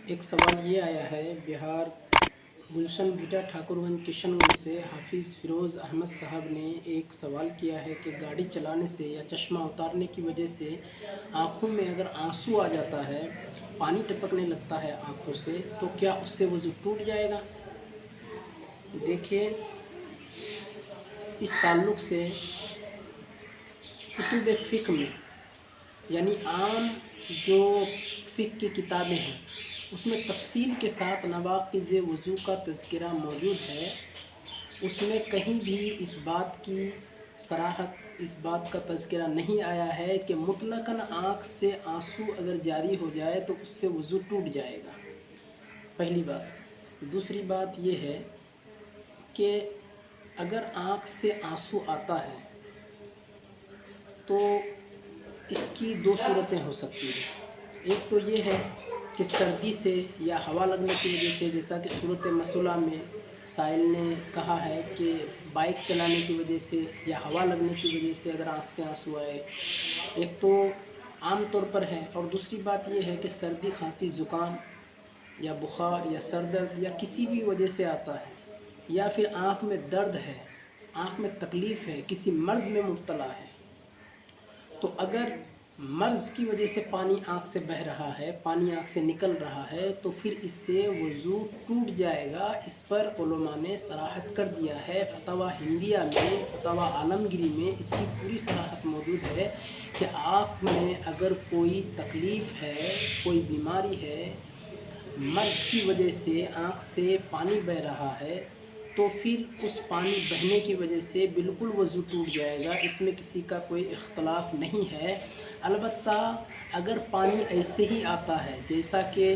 एक सवाल ये आया है बिहार गुलशन बीटा ठाकुरगंज किशनगंज से हाफिज़ फ़िरोज़ अहमद साहब ने एक सवाल किया है कि गाड़ी चलाने से या चश्मा उतारने की वजह से आँखों में अगर आंसू आ जाता है, पानी टपकने लगता है आँखों से, तो क्या उससे वज़ू टूट जाएगा। देखिए, इस ताल्लुक़ से कुतुब फ़िक़्ह में यानी आम जो फ़िक़्ह की किताबें हैं उसमें तफ़सील के साथ नवाक़िज़ वज़ू का तज़किरा मौजूद है। उसमें कहीं भी इस बात की सराहत, इस बात का तज़किरा नहीं आया है कि मुतलक़न आँख से आंसू अगर जारी हो जाए तो उससे वज़ू टूट जाएगा। पहली बात। दूसरी बात ये है कि अगर आँख से आंसू आता है तो इसकी दो सूरतें हो सकती हैं। एक तो ये है कि सर्दी से या हवा लगने की वजह से, जैसा कि सूरत मसला में साइल ने कहा है कि बाइक चलाने की वजह से या हवा लगने की वजह से अगर आँख से आंसू आए, एक तो आम तौर पर है। और दूसरी बात ये है कि सर्दी, खांसी, ज़ुकाम या बुखार या सर दर्द या किसी भी वजह से आता है, या फिर आँख में दर्द है, आँख में तकलीफ़ है, किसी मर्ज़ में मुब्तला है, तो अगर मर्ज़ की वजह से पानी आँख से बह रहा है, पानी आँख से निकल रहा है, तो फिर इससे वज़ू टूट जाएगा। इस पर उलमा ने सराहत कर दिया है। फतवा हिंदिया में, फतवा आलमगीरी में इसकी पूरी सराहत मौजूद है कि आँख में अगर कोई तकलीफ़ है, कोई बीमारी है, मर्ज़ की वजह से आँख से पानी बह रहा है, तो फिर उस पानी बहने की वजह से बिल्कुल वज़ू टूट जाएगा। इसमें किसी का कोई इख्तलाफ नहीं है। अलबत्ता अगर पानी ऐसे ही आता है जैसा कि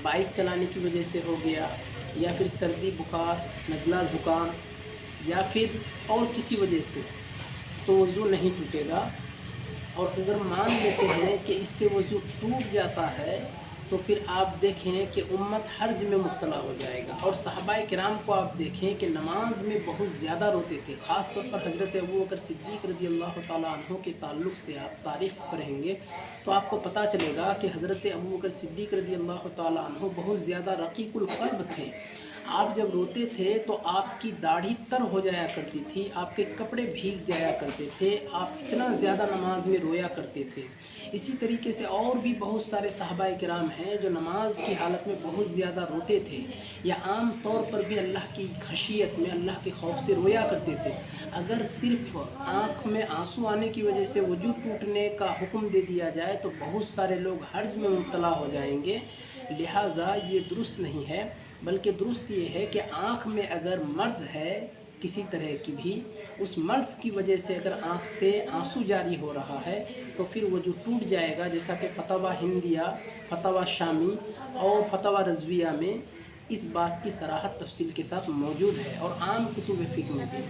बाइक चलाने की वजह से हो गया, या फिर सर्दी, बुखार, नज़ला, ज़ुकाम या फिर और किसी वजह से, तो वज़ू नहीं टूटेगा। और अगर मान लेते हैं कि इससे वज़ू टूट जाता है, तो फिर आप देखें कि उम्मत हर्ज में मुब्तला हो जाएगा। और सहाबाए किराम को आप देखें कि नमाज में बहुत ज़्यादा रोते थे। ख़ास तौर पर हज़रत अबू बकर सिद्दीक़ रज़ी अल्लाह ताला अन्हु के ताल्लुक़ से आप तारीख़ पढ़ेंगे तो आपको पता चलेगा कि हज़रत अबू बकर सिद्दीक़ रज़ी अल्लाह ताला अन्हु बहुत ज़्यादा रक़ीक़ुल क़ल्ब थे। आप जब रोते थे तो आपकी दाढ़ी तर हो जाया करती थी, आपके कपड़े भीग जाया करते थे, आप इतना ज़्यादा नमाज में रोया करते थे। इसी तरीके से और भी बहुत सारे सहाबाए किराम हैं जो नमाज की हालत में बहुत ज़्यादा रोते थे, या आम तौर पर भी अल्लाह की खशियत में, अल्लाह के खौफ से रोया करते थे। अगर सिर्फ़ आँख में आंसू आने की वजह से वज़ू टूटने का हुक्म दे दिया जाए तो बहुत सारे लोग हर्ज में मुब्तला हो जाएंगे। लिहाजा ये दुरुस्त नहीं है, बल्कि दुरुस्त ये है कि आँख में अगर मर्ज़ है किसी तरह की भी, उस मर्ज़ की वजह से अगर आँख से आंसू जारी हो रहा है तो फिर वज़ू टूट जाएगा। जैसा कि फतवा हिंदिया, फतवा शामी और फतवा रज़विया में इस बात की सराहत तफसील के साथ मौजूद है, और आम कुतुब फ़िक़्ह में भी।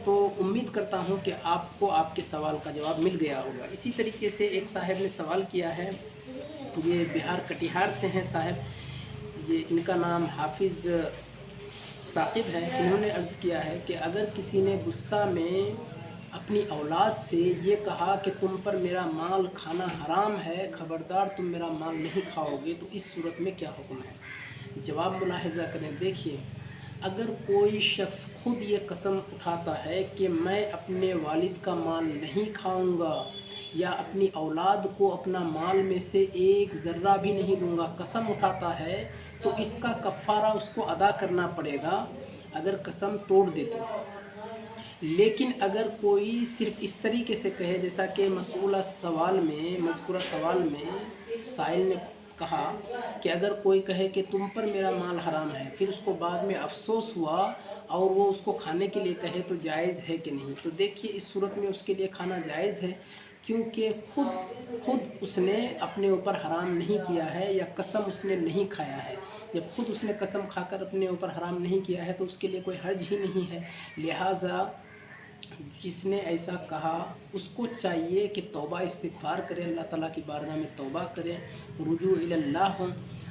तो उम्मीद करता हूँ कि आपको आपके सवाल का जवाब मिल गया होगा। इसी तरीके से एक साहब ने सवाल किया है, ये बिहार कटिहार से हैं साहब, ये इनका नाम हाफिज़ साकिब है। इन्होंने अर्ज़ किया है कि अगर किसी ने गुस्सा में अपनी औलाद से ये कहा कि तुम पर मेरा माल खाना हराम है, ख़बरदार तुम मेरा माल नहीं खाओगे, तो इस सूरत में क्या हुक्म है। जवाब मुलाहिज़ा करें। देखिए, अगर कोई शख्स खुद ये कसम उठाता है कि मैं अपने वालिद का माल नहीं खाऊंगा, या अपनी औलाद को अपना माल में से एक ज़र्रा भी नहीं दूंगा, कसम उठाता है, तो इसका कफ़ारा उसको अदा करना पड़ेगा अगर कसम तोड़ दे तो। लेकिन अगर कोई सिर्फ़ इस तरीके से कहे, जैसा कि मज़कूरा सवाल में साइल ने कहा कि अगर कोई कहे कि तुम पर मेरा माल हराम है, फिर उसको बाद में अफ़सोस हुआ और वो उसको खाने के लिए कहे, तो जायज़ है कि नहीं। तो देखिए, इस सूरत में उसके लिए खाना जायज़ है, क्योंकि खुद उसने अपने ऊपर हराम नहीं किया है, या कसम उसने नहीं खाया है। जब खुद उसने कसम खाकर अपने ऊपर हराम नहीं किया है तो उसके लिए कोई हर्ज ही नहीं है। लिहाजा जिसने ऐसा कहा उसको चाहिए कि तौबा इस्तिग़फ़ार करे, अल्लाह ताला की बारगाह में तौबा करे, रुजू इलल्लाह हो।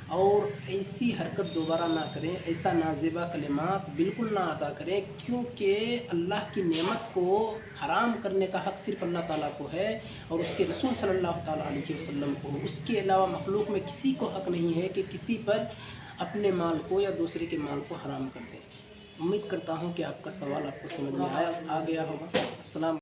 اور ایسی حرکت دوبارہ نہ کریں، ایسا نازیبا کلمات بالکل نہ ادا کریں، کیونکہ اللہ کی نعمت کو حرام کرنے کا حق صرف اللہ تعالیٰ کو ہے اور اس کے رسول صلی اللہ تعالیٰ علیہ وسلم کو۔ اس کے علاوہ مخلوق میں کسی کو حق نہیں ہے کہ کسی پر اپنے مال کو یا دوسرے کے مال کو حرام کر دیں۔ امید کرتا ہوں کہ آپ کا سوال آپ کو سمجھ میں آ گیا ہوگا۔ السلام